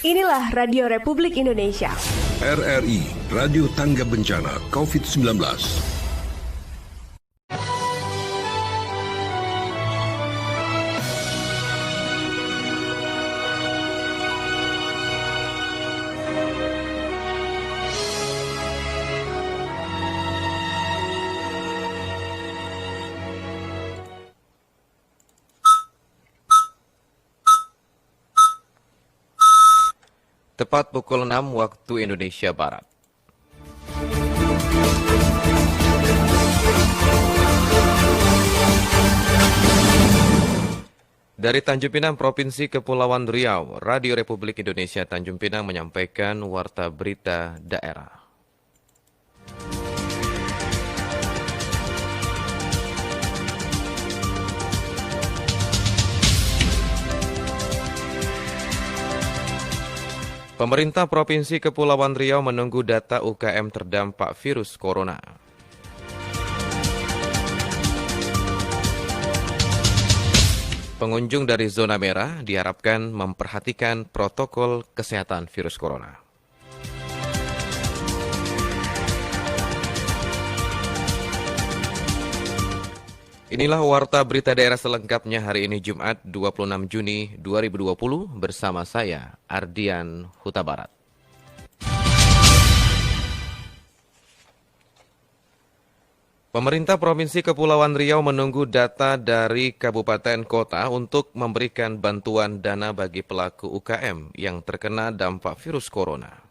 Inilah Radio Republik Indonesia. RRI, Radio Tangga Bencana COVID-19. Tepat pukul 6 waktu Indonesia Barat. Dari Tanjung Pinang, Provinsi Kepulauan Riau, Radio Republik Indonesia Tanjung Pinang menyampaikan warta berita daerah. Pemerintah Provinsi Kepulauan Riau menunggu data UKM terdampak virus corona. Pengunjung dari zona merah diharapkan memperhatikan protokol kesehatan virus corona. Inilah warta berita daerah selengkapnya hari ini Jumat 26 Juni 2020 bersama saya Ardian Huta Barat. Pemerintah Provinsi Kepulauan Riau menunggu data dari kabupaten kota untuk memberikan bantuan dana bagi pelaku UKM yang terkena dampak virus corona.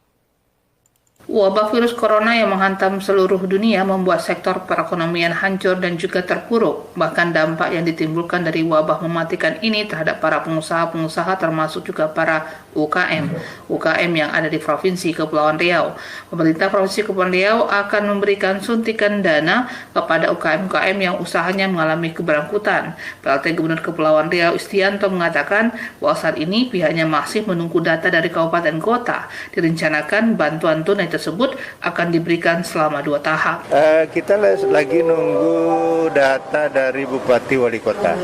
Wabah virus corona yang menghantam seluruh dunia membuat sektor perekonomian hancur dan juga terpuruk. Bahkan dampak yang ditimbulkan dari wabah mematikan ini terhadap para pengusaha-pengusaha termasuk juga para UKM yang ada di Provinsi Kepulauan Riau. Pemerintah Provinsi Kepulauan Riau akan memberikan suntikan dana kepada UKM-UKM yang usahanya mengalami keberangkutan. PLT Gubernur Kepulauan Riau Istianto mengatakan bahwa saat ini pihaknya masih menunggu data dari kabupaten kota. Direncanakan bantuan tunai tersebut akan diberikan selama 2 tahap. Kita lagi nunggu data dari Bupati Wali Kota,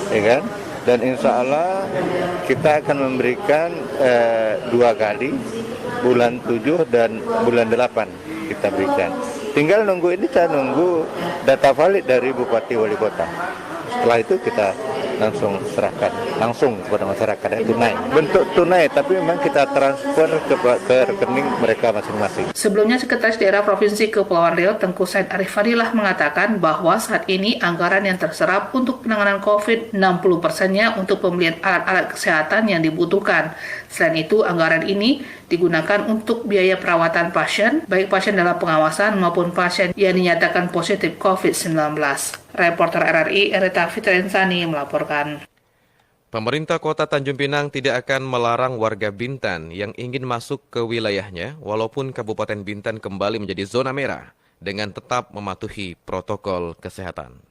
ya kan? Dan insya Allah kita akan memberikan 2 kali, bulan 7 dan bulan 8 kita berikan. Tinggal nunggu ini, saya nunggu data valid dari Bupati Wali Kota. Setelah itu kita langsung serahkan langsung kepada masyarakat, tunai, bentuk tunai, tapi memang kita transfer ke rekening mereka masing-masing. Sebelumnya Sekretaris Daerah Provinsi Kepulauan Riau Tengku Said Arif Fadilah mengatakan bahwa saat ini anggaran yang terserap untuk penanganan COVID 60%-nya untuk pembelian alat-alat kesehatan yang dibutuhkan. Selain itu, anggaran ini digunakan untuk biaya perawatan pasien, baik pasien dalam pengawasan maupun pasien yang dinyatakan positif COVID-19. Reporter RRI Erita Fitrensani melaporkan. Pemerintah Kota Tanjung Pinang tidak akan melarang warga Bintan yang ingin masuk ke wilayahnya walaupun Kabupaten Bintan kembali menjadi zona merah dengan tetap mematuhi protokol kesehatan.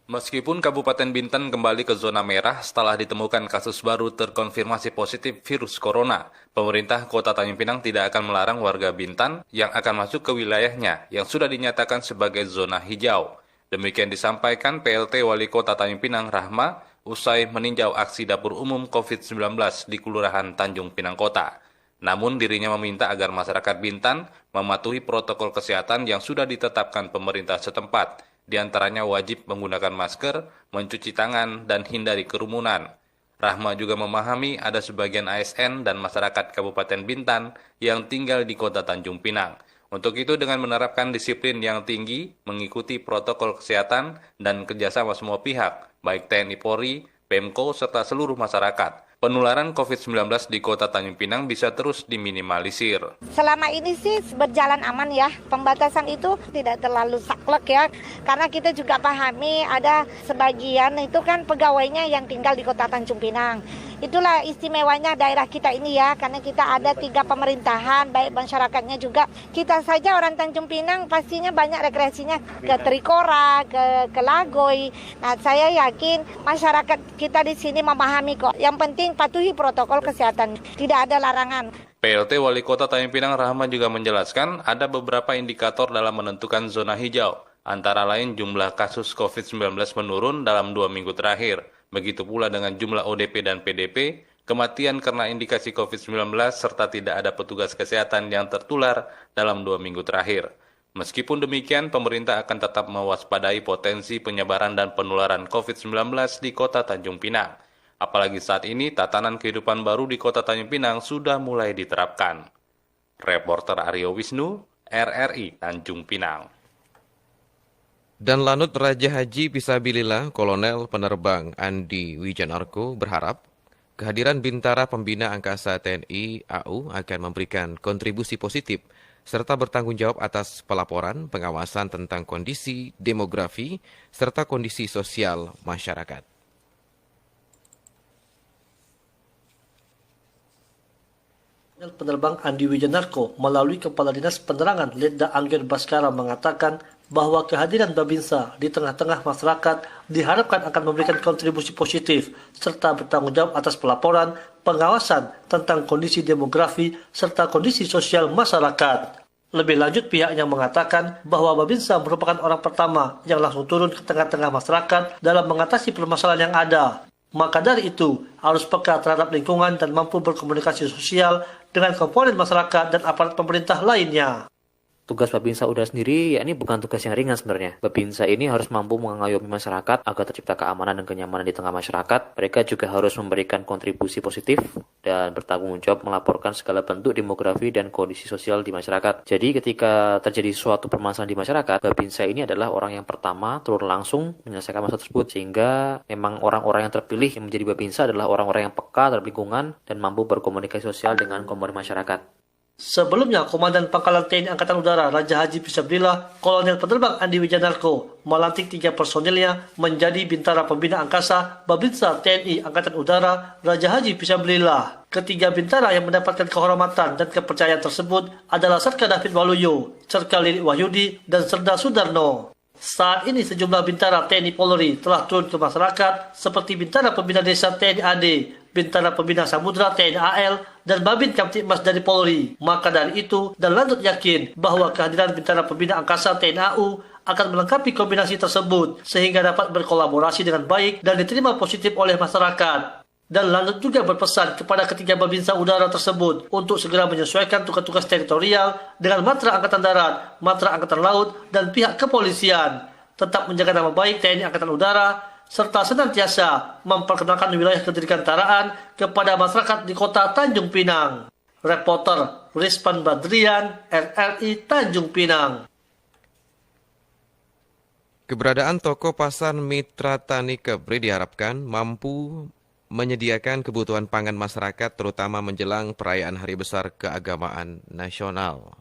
Meskipun Kabupaten Bintan kembali ke zona merah setelah ditemukan kasus baru terkonfirmasi positif virus corona, pemerintah Kota Tanjung Pinang tidak akan melarang warga Bintan yang akan masuk ke wilayahnya yang sudah dinyatakan sebagai zona hijau. Demikian disampaikan PLT Wali Kota Tanjung Pinang Rahma usai meninjau aksi dapur umum COVID-19 di Kelurahan Tanjung Pinang Kota. Namun dirinya meminta agar masyarakat Bintan mematuhi protokol kesehatan yang sudah ditetapkan pemerintah setempat, di antaranya wajib menggunakan masker, mencuci tangan, dan hindari kerumunan. Rahma juga memahami ada sebagian ASN dan masyarakat Kabupaten Bintan yang tinggal di Kota Tanjung Pinang. Untuk itu dengan menerapkan disiplin yang tinggi, mengikuti protokol kesehatan dan kerjasama semua pihak, baik TNI Polri, Pemko, serta seluruh masyarakat, penularan COVID-19 di Kota Tanjung Pinang bisa terus diminimalisir. Selama ini sih berjalan aman ya, pembatasan itu tidak terlalu saklek ya, karena kita juga pahami ada sebagian itu kan pegawainya yang tinggal di Kota Tanjung Pinang. Itulah istimewanya daerah kita ini ya, karena kita ada 3 pemerintahan, baik masyarakatnya juga. Kita saja orang Tanjung Pinang pastinya banyak rekreasinya ke Trikora, ke Lagoy. Nah, saya yakin masyarakat kita di sini memahami kok. Yang penting patuhi protokol kesehatan, tidak ada larangan. PLT Wali Kota Tanjung Pinang Rahma juga menjelaskan ada beberapa indikator dalam menentukan zona hijau, antara lain jumlah kasus COVID-19 menurun dalam 2 minggu terakhir. Begitu pula dengan jumlah ODP dan PDP, kematian karena indikasi COVID-19, serta tidak ada petugas kesehatan yang tertular dalam 2 minggu terakhir. Meskipun demikian, pemerintah akan tetap mewaspadai potensi penyebaran dan penularan COVID-19 di Kota Tanjung Pinang. Apalagi saat ini tatanan kehidupan baru di Kota Tanjung Pinang sudah mulai diterapkan. Reporter Aryo Wisnu, RRI Tanjung Pinang. Dan Lanut Raja Haji Fisabilillah Kolonel Penerbang Andi Wijanarko berharap kehadiran Bintara Pembina Angkasa TNI AU akan memberikan kontribusi positif serta bertanggung jawab atas pelaporan, pengawasan tentang kondisi demografi, serta kondisi sosial masyarakat. Penerbang Andi Wijanarko melalui Kepala Dinas Penerangan Letda Angger Baskara mengatakan bahwa kehadiran Babinsa di tengah-tengah masyarakat diharapkan akan memberikan kontribusi positif serta bertanggung jawab atas pelaporan, pengawasan tentang kondisi demografi serta kondisi sosial masyarakat. Lebih lanjut, pihaknya mengatakan bahwa Babinsa merupakan orang pertama yang langsung turun ke tengah-tengah masyarakat dalam mengatasi permasalahan yang ada. Maka dari itu, harus peka terhadap lingkungan dan mampu berkomunikasi sosial dengan komponen masyarakat dan aparat pemerintah lainnya. Tugas Babinsa UDA sendiri, ya ini bukan tugas yang ringan sebenarnya. Babinsa ini harus mampu mengayomi masyarakat agar tercipta keamanan dan kenyamanan di tengah masyarakat. Mereka juga harus memberikan kontribusi positif dan bertanggung jawab melaporkan segala bentuk demografi dan kondisi sosial di masyarakat. Jadi ketika terjadi suatu permasalahan di masyarakat, Babinsa ini adalah orang yang pertama turun langsung menyelesaikan masalah tersebut. Sehingga memang orang-orang yang terpilih yang menjadi Babinsa adalah orang-orang yang peka terhadap lingkungan dan mampu berkomunikasi sosial dengan komponen masyarakat. Sebelumnya, Komandan Pangkalan TNI Angkatan Udara Raja Haji Fisabilillah Kolonel Penerbang Andi Wijanarko melantik 3 personilnya menjadi Bintara Pembina Angkasa Babinsa TNI Angkatan Udara Raja Haji Fisabilillah. Ketiga bintara yang mendapatkan kehormatan dan kepercayaan tersebut adalah Serka David Waluyo, Serka Lilik Wahyudi, dan Serda Sudarno. Saat ini sejumlah bintara TNI Polri telah turun ke masyarakat seperti Bintara Pembina Desa TNI AD, Bintara Pembina Samudra TNI AL, dan Babin Kamtibmas dari Polri. Maka dari itu, dan Lanut yakin bahwa kehadiran Bintara Pembina Angkasa TNI AU akan melengkapi kombinasi tersebut sehingga dapat berkolaborasi dengan baik dan diterima positif oleh masyarakat. Dan Lanut juga berpesan kepada ketiga Babinsa Udara tersebut untuk segera menyesuaikan tugas-tugas teritorial dengan Matra Angkatan Darat, Matra Angkatan Laut, dan pihak kepolisian. Tetap menjaga nama baik TNI Angkatan Udara, serta senantiasa memperkenalkan wilayah kedirgantaraan kepada masyarakat di Kota Tanjung Pinang. Reporter Rizpan Badrian, RRI Tanjung Pinang. Keberadaan toko pasar Mitra Tani Kepri diharapkan mampu menyediakan kebutuhan pangan masyarakat terutama menjelang perayaan Hari Besar Keagamaan Nasional.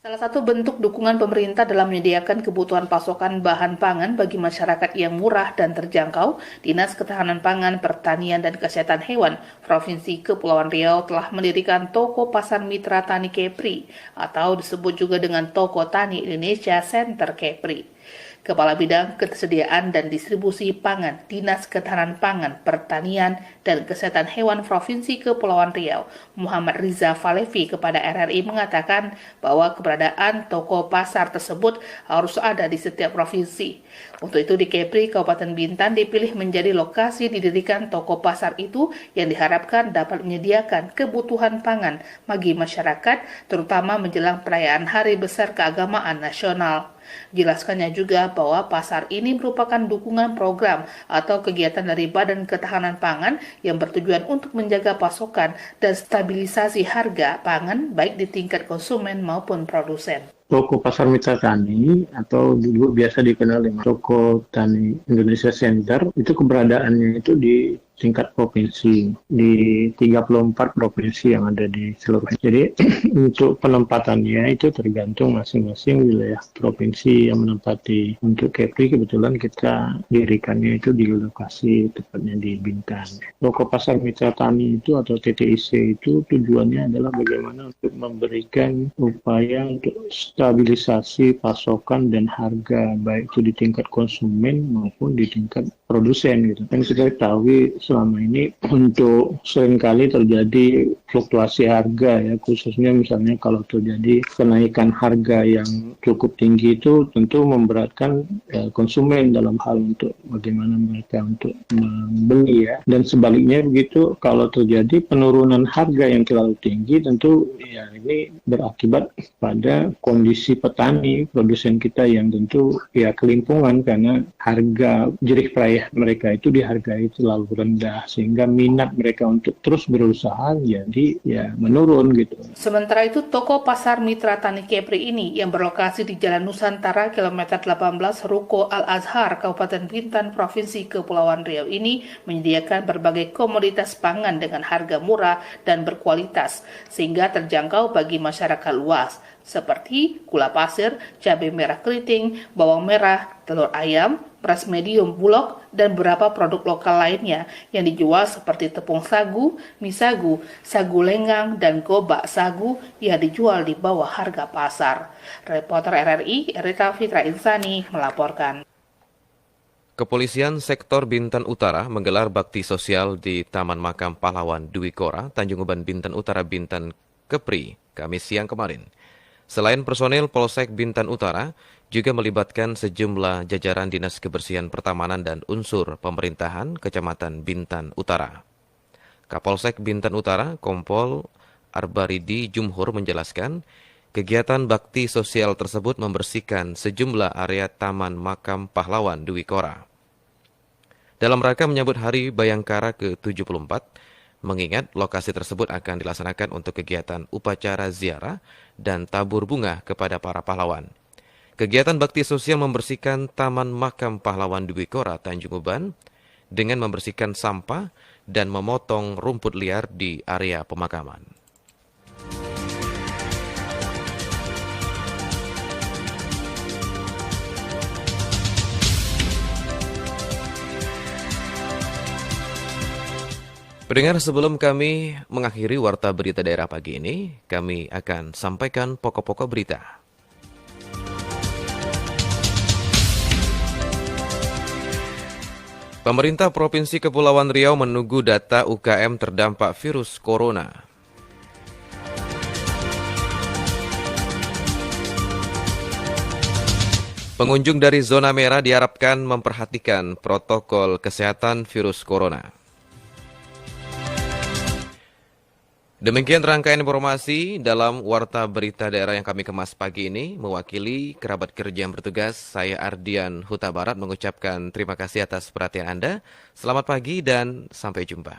Salah satu bentuk dukungan pemerintah dalam menyediakan kebutuhan pasokan bahan pangan bagi masyarakat yang murah dan terjangkau, Dinas Ketahanan Pangan, Pertanian, dan Kesehatan Hewan Provinsi Kepulauan Riau telah mendirikan Toko Pasar Mitra Tani Kepri atau disebut juga dengan Toko Tani Indonesia Center Kepri. Kepala Bidang Ketersediaan dan Distribusi Pangan, Dinas Ketahanan Pangan, Pertanian, dan Kesehatan Hewan Provinsi Kepulauan Riau, Muhammad Riza Falevi kepada RRI mengatakan bahwa keberadaan toko pasar tersebut harus ada di setiap provinsi. Untuk itu di Kepri, Kabupaten Bintan dipilih menjadi lokasi didirikan toko pasar itu yang diharapkan dapat menyediakan kebutuhan pangan bagi masyarakat, terutama menjelang perayaan Hari Besar Keagamaan Nasional. Jelaskannya juga bahwa pasar ini merupakan dukungan program atau kegiatan dari Badan Ketahanan Pangan yang bertujuan untuk menjaga pasokan dan stabilisasi harga pangan baik di tingkat konsumen maupun produsen. Toko Pasar Mitra Tani atau dulu biasa dikenal dengan Toko Tani Indonesia Center itu keberadaannya itu di tingkat provinsi di 34 provinsi yang ada di seluruh. Jadi untuk penempatannya itu tergantung masing-masing wilayah provinsi yang menempati. Untuk Kepri kebetulan kita dirikannya itu di lokasi tepatnya di Bintan. Toko Pasar Mitra Tani itu atau TTIC itu tujuannya adalah bagaimana untuk memberikan upaya untuk stabilisasi pasokan dan harga baik itu di tingkat konsumen maupun di tingkat produsen gitu. Dan kita ketahui selama ini untuk seringkali terjadi fluktuasi harga ya, khususnya misalnya kalau terjadi kenaikan harga yang cukup tinggi itu tentu memberatkan konsumen dalam hal untuk bagaimana mereka untuk membeli ya. Dan sebaliknya begitu, kalau terjadi penurunan harga yang terlalu tinggi tentu ya ini berakibat pada kondisi petani, produsen kita yang tentu ya kelimpungan karena harga jerih payah mereka itu dihargai terlalu rendah sehingga minat mereka untuk terus berusaha jadi ya menurun gitu. Sementara itu, toko pasar Mitra Tani Kepri ini yang berlokasi di Jalan Nusantara kilometer 18 Ruko Al-Azhar, Kabupaten Bintan, Provinsi Kepulauan Riau ini menyediakan berbagai komoditas pangan dengan harga murah dan berkualitas sehingga terjangkau bagi masyarakat luas, seperti gula pasir, cabai merah keriting, bawang merah, telur ayam, beras medium bulog, dan beberapa produk lokal lainnya yang dijual seperti tepung sagu, mie sagu, sagu lenggang, dan gobak sagu yang dijual di bawah harga pasar. Reporter RRI, Erika Fitra Insani, melaporkan. Kepolisian Sektor Bintan Utara menggelar bakti sosial di Taman Makam Pahlawan Dwi Kora, Tanjung Uban, Bintan Utara, Bintan Kepri, Kamis siang kemarin. Selain personil Polsek Bintan Utara, juga melibatkan sejumlah jajaran Dinas Kebersihan Pertamanan dan unsur pemerintahan Kecamatan Bintan Utara. Kapolsek Bintan Utara, Kompol Arbaridi Jumhur menjelaskan, kegiatan bakti sosial tersebut membersihkan sejumlah area Taman Makam Pahlawan Dwi Kora. Dalam rangka menyambut Hari Bayangkara ke-74, mengingat lokasi tersebut akan dilaksanakan untuk kegiatan upacara ziarah dan tabur bunga kepada para pahlawan. Kegiatan bakti sosial membersihkan Taman Makam Pahlawan Dwi Kora, Tanjung Uban, dengan membersihkan sampah dan memotong rumput liar di area pemakaman. Pendengar, sebelum kami mengakhiri Warta Berita Daerah pagi ini, kami akan sampaikan pokok-pokok berita. Pemerintah Provinsi Kepulauan Riau menunggu data UKM terdampak virus corona. Pengunjung dari zona merah diharapkan memperhatikan protokol kesehatan virus corona. Demikian rangkaian informasi dalam Warta Berita Daerah yang kami kemas pagi ini. Mewakili kerabat kerja yang bertugas, saya Ardian Huta Barat mengucapkan terima kasih atas perhatian Anda. Selamat pagi dan sampai jumpa.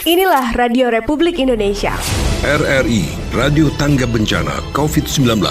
Inilah Radio Republik Indonesia. RRI, Radio Tangga Bencana COVID-19.